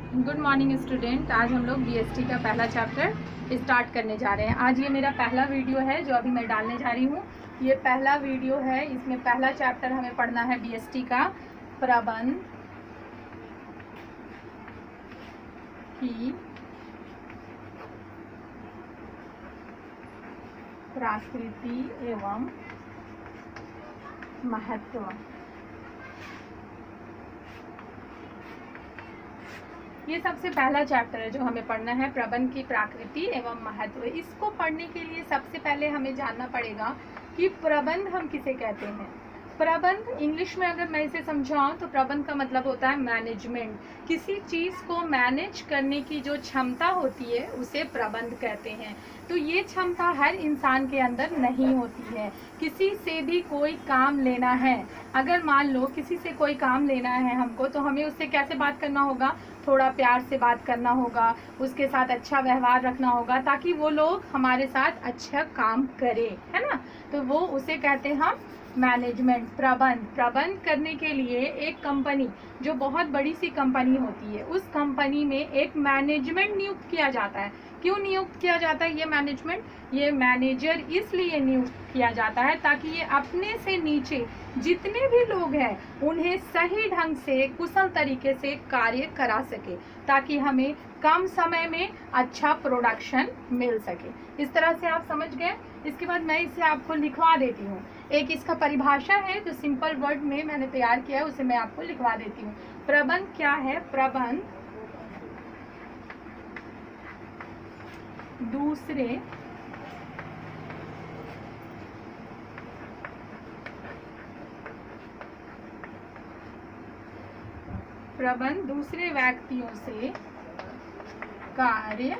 Good morning student. आज हम लोग बीएसटी का पहला चैप्टर स्टार्ट करने जा रहे हैं। आज ये मेरा पहला वीडियो है जो अभी मैं डालने जा रही हूँ। ये पहला वीडियो है, इसमें पहला चैप्टर हमें पढ़ना है बीएसटी का प्रबंध की प्रकृति एवं महत्व। ये सबसे पहला चैप्टर है जो हमें पढ़ना है, प्रबंध की प्रकृति एवं महत्व। इसको पढ़ने के लिए सबसे पहले हमें जानना पड़ेगा कि प्रबंध हम किसे कहते हैं। प्रबंध इंग्लिश में अगर मैं इसे समझाऊं तो प्रबंध का मतलब होता है मैनेजमेंट। किसी चीज़ को मैनेज करने की जो क्षमता होती है उसे प्रबंध कहते हैं। तो ये क्षमता हर इंसान के अंदर नहीं होती है। किसी से भी कोई काम लेना है, अगर मान लो किसी से कोई काम लेना है हमको, तो हमें उससे कैसे बात करना होगा, थोड़ा प्यार से बात करना होगा, उसके साथ अच्छा व्यवहार रखना होगा ताकि वो लोग हमारे साथ अच्छा काम करे, है ना। तो वो उसे कहते हैं हम मैनेजमेंट। प्रबंध करने के लिए एक कंपनी, जो बहुत बड़ी सी कंपनी होती है, उस कंपनी में एक मैनेजमेंट नियुक्त किया जाता है। क्यों नियुक्त किया जाता है ये मैनेजमेंट? ये मैनेजर इसलिए नियुक्त किया जाता है ताकि ये अपने से नीचे जितने भी लोग हैं उन्हें सही ढंग से कुशल तरीके से कार्य करा सके, ताकि हमें कम समय में अच्छा प्रोडक्शन मिल सके। इस तरह से आप समझ गए। इसके बाद मैं इसे आपको लिखवा देती हूँ। एक इसका परिभाषा है जो सिंपल वर्ड में मैंने तैयार किया है, उसे मैं आपको लिखवा देती हूँ। प्रबंध क्या है? प्रबंध दूसरे व्यक्तियों से कार्य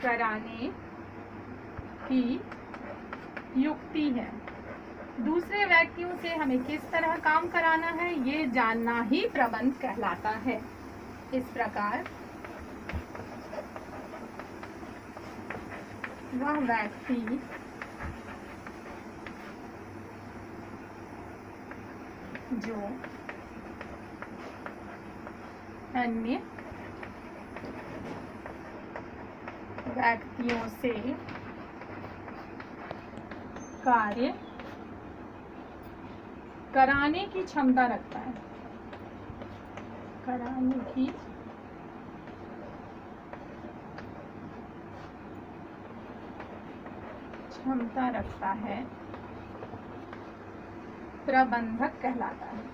कराने की युक्ति है। दूसरे व्यक्तियों से हमें किस तरह काम कराना है ये जानना ही प्रबंध कहलाता है। इस प्रकार वह व्यक्ति जो अन्य व्यक्तियों से कार्य कराने की क्षमता रखता है, कराने की क्षमता रखता है, प्रबंधक कहलाता है।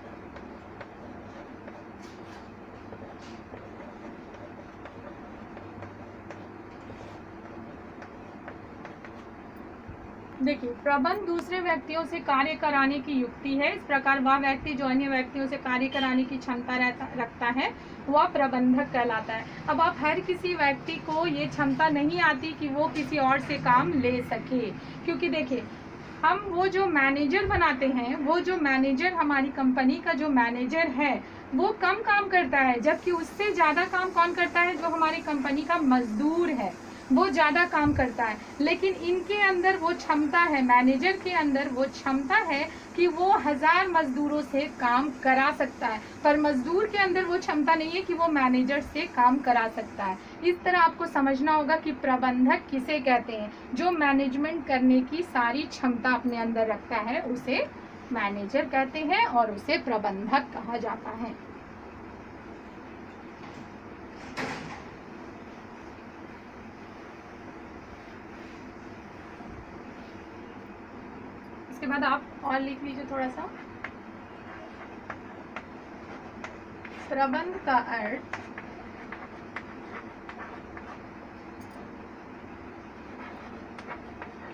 देखिए, प्रबंध दूसरे व्यक्तियों से कार्य कराने की युक्ति है। इस प्रकार वह व्यक्ति जो अन्य व्यक्तियों से कार्य कराने की क्षमता रखता है वह प्रबंधक कहलाता है। अब आप हर किसी व्यक्ति को ये क्षमता नहीं आती कि वो किसी और से काम ले सके, क्योंकि देखिए हम वो जो मैनेजर बनाते हैं, वो जो मैनेजर हमारी कंपनी का जो मैनेजर है वो कम काम करता है, जबकि उससे ज़्यादा काम कौन करता है? जो हमारी कंपनी का मजदूर है वो ज़्यादा काम करता है। लेकिन इनके अंदर वो क्षमता है, मैनेजर के अंदर वो क्षमता है कि वो 1000 मजदूरों से काम करा सकता है, पर मजदूर के अंदर वो क्षमता नहीं है कि वो मैनेजर से काम करा सकता है। इस तरह आपको समझना होगा कि प्रबंधक किसे कहते हैं। जो मैनेजमेंट करने की सारी क्षमता अपने अंदर रखता है उसे मैनेजर कहते हैं और उसे प्रबंधक कहा जाता है। इसके बाद आप और लिख लीजिए थोड़ा सा। प्रबंध का अर्थ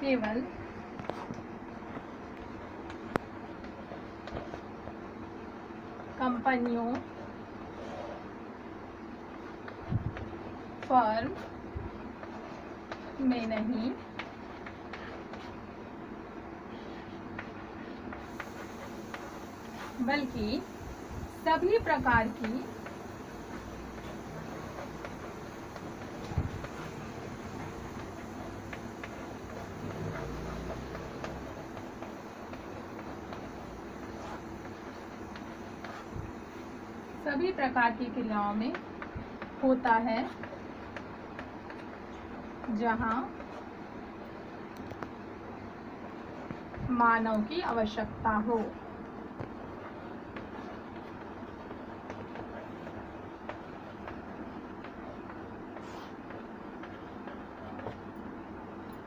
केवल कंपनियों, फर्म में नहीं, बल्कि सभी प्रकार की सभी प्रकार की क्रियाओं में होता है जहाँ मानव की आवश्यकता हो।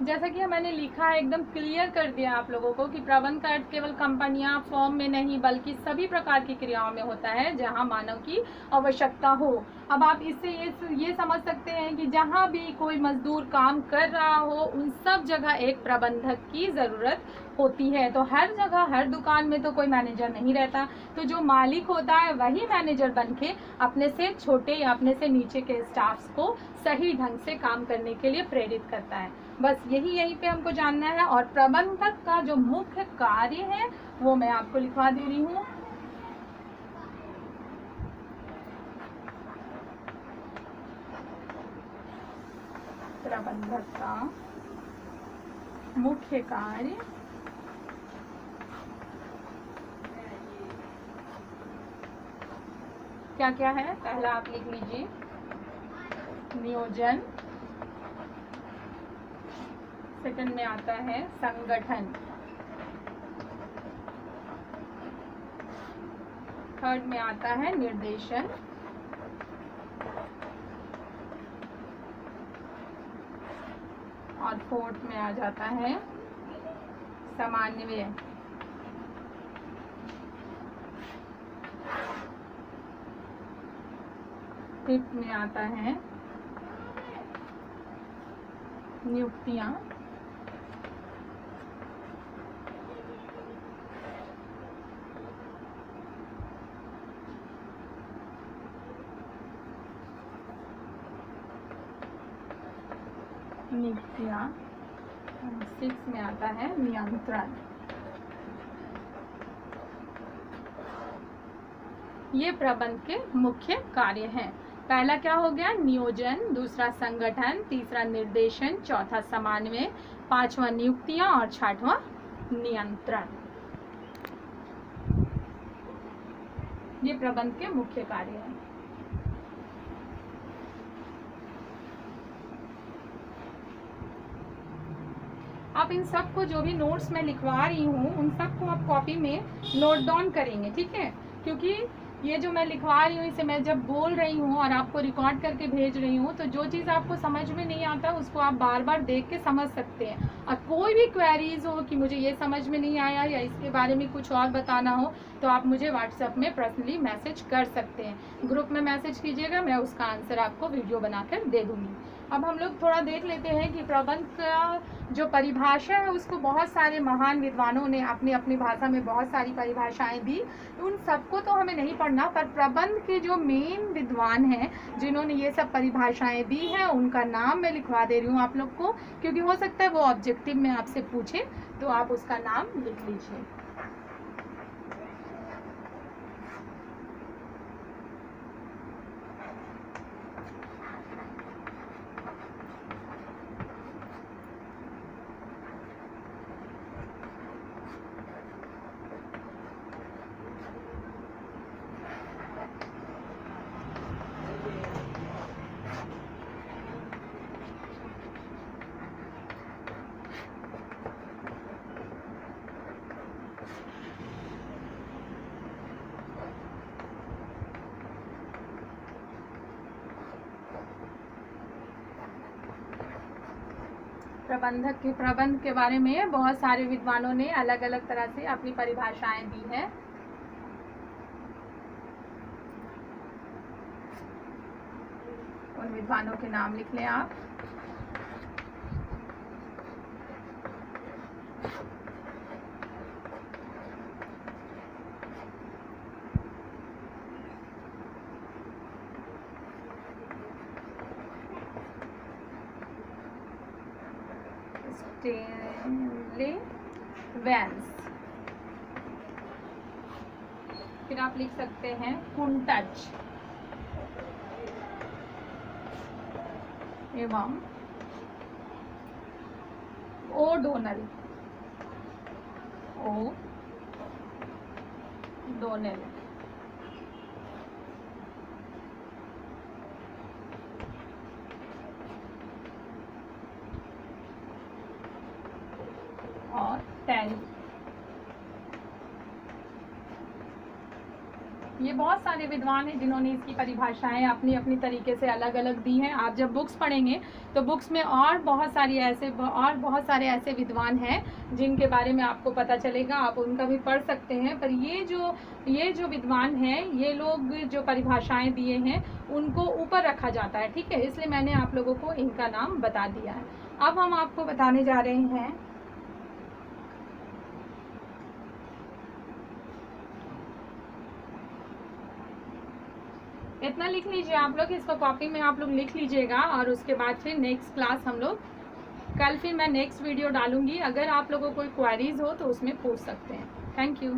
जैसा कि मैंने लिखा है, एकदम क्लियर कर दिया आप लोगों को कि प्रबंध का अर्थ केवल कंपनियां, फॉर्म में नहीं बल्कि सभी प्रकार की क्रियाओं में होता है जहां मानव की आवश्यकता हो। अब आप इससे ये समझ सकते हैं कि जहां भी कोई मजदूर काम कर रहा हो उन सब जगह एक प्रबंधक की ज़रूरत होती है। तो हर जगह, हर दुकान में तो कोई मैनेजर नहीं रहता, तो जो मालिक होता है वही मैनेजर बन के अपने से छोटे या अपने से नीचे के स्टाफ्स को सही ढंग से काम करने के लिए प्रेरित करता है। बस यहीं पे हमको जानना है। और प्रबंधक का जो मुख्य कार्य है वो मैं आपको लिखवा दे रही हूँ। प्रबंधक का मुख्य कार्य क्या क्या है? पहला आप लिख लीजिए, नियोजन। सेकंड में आता है संगठन। थर्ड में आता है निर्देशन। और फोर्थ में आ जाता है समन्वय। फिफ्थ में आता है नियुक्तियां। सिक्स में आता है नियंत्रण। ये प्रबंध के मुख्य कार्य हैं। पहला क्या हो गया? नियोजन, दूसरा संगठन, तीसरा निर्देशन, चौथा समन्वय, पांचवा नियुक्तियां और छठवां नियंत्रण। ये प्रबंध के मुख्य कार्य हैं। आप इन सबको, जो भी नोट्स मैं लिखवा रही हूँ उन सबको आप कॉपी में नोट डाउन करेंगे, ठीक है? क्योंकि ये जो मैं लिखवा रही हूँ इसे मैं जब बोल रही हूँ और आपको रिकॉर्ड करके भेज रही हूँ, तो जो चीज़ आपको समझ में नहीं आता उसको आप बार बार देख के समझ सकते हैं। और कोई भी क्वेरीज हो कि मुझे ये समझ में नहीं आया या इसके बारे में कुछ और बताना हो तो आप मुझे व्हाट्सएप में पर्सनली मैसेज कर सकते हैं। ग्रुप में मैसेज कीजिएगा, मैं उसका आंसर आपको वीडियो बनाकर दे दूँगी। अब हम लोग थोड़ा देख लेते हैं कि प्रबंध का जो परिभाषा है उसको बहुत सारे महान विद्वानों ने अपनी अपनी भाषा में बहुत सारी परिभाषाएं दी। उन सबको तो हमें नहीं पढ़ना, पर प्रबंध के जो मेन विद्वान हैं जिन्होंने ये सब परिभाषाएं दी हैं उनका नाम मैं लिखवा दे रही हूँ आप लोग को, क्योंकि हो सकता है वो ऑब्जेक्टिव में आपसे पूछे, तो आप उसका नाम लिख लीजिए। प्रबंध के बारे में बहुत सारे विद्वानों ने अलग अलग तरह से अपनी परिभाषाएं दी हैं। उन विद्वानों के नाम लिख लें आप। Stanley Vance. फिर आप लिख सकते हैं कुंटज एवं ओडोनल। 10। ये बहुत सारे विद्वान हैं जिन्होंने इसकी परिभाषाएं अपनी अपनी तरीके से अलग अलग दी हैं। आप जब बुक्स पढ़ेंगे तो बुक्स में और बहुत सारे ऐसे विद्वान हैं जिनके बारे में आपको पता चलेगा, आप उनका भी पढ़ सकते हैं। पर ये जो विद्वान हैं, ये लोग जो परिभाषाएं दिए हैं उनको ऊपर रखा जाता है, ठीक है, इसलिए मैंने आप लोगों को इनका नाम बता दिया है। अब हम आपको बताने जा रहे हैं इतना लिख लीजिए आप लोग, इसको कॉपी में आप लोग लिख लीजिएगा, और उसके बाद फिर नेक्स्ट क्लास हम लोग कल फिर मैं नेक्स्ट वीडियो डालूंगी। अगर आप लोगों को कोई क्वेरीज हो तो उसमें पूछ सकते हैं। Thank you.